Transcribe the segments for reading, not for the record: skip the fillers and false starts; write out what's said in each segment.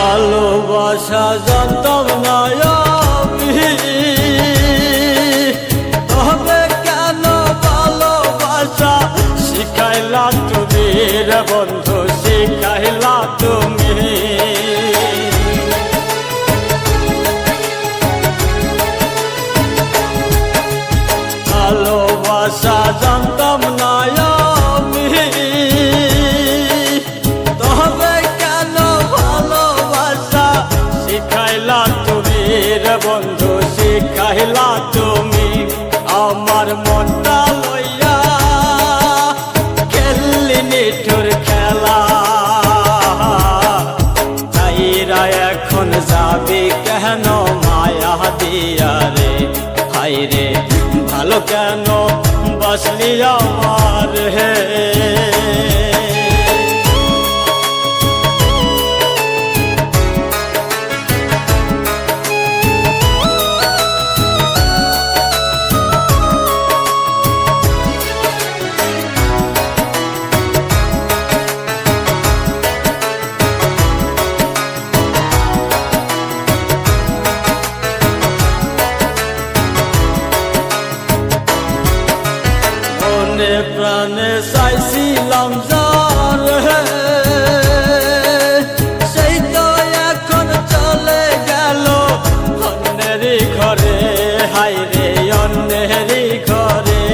ভালোবাসা জানতাম না আমি, তবে কেন ভালোবাসা শিখাইলা তুমি রে বন্ধু, শিখাইলা তুমি। ভালোবাসা জানতাম না আমি, তবে কেন ভালোবাসা শিখাইলা তুমি রে বন্ধু, শিখাইলা তুমি। আমার মনটা লইয়া খেললি নিঠুর খেলা, তাইরা এখন যাবি কেন মায়া দিয়া রে, হাই রে ভালো কেন বাসলি আমার হে। মনে প্রাণে চাইছিলাম যার, সেই তো এখন চলে গেল অন্যেরই ঘরে, হাই রে অন্যেরই ঘরে।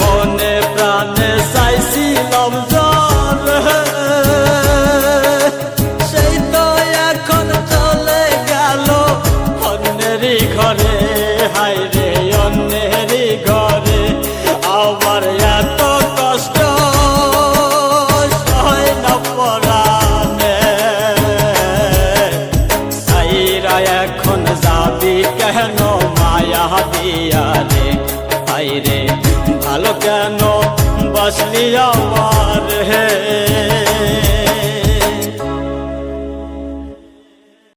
মনে প্রাণে চাইছিলাম যার, সেই তো এখন চলে গেল অন্যেরই ঘরে, হাই রে অন্যেরই ঘরে। আমার এত কষ্ট সয় না পরাণে, সাইরা এখন যাবি কেন মায়া দিয়া রে, হাই রে ভালো কেন বাসলি আমার হে।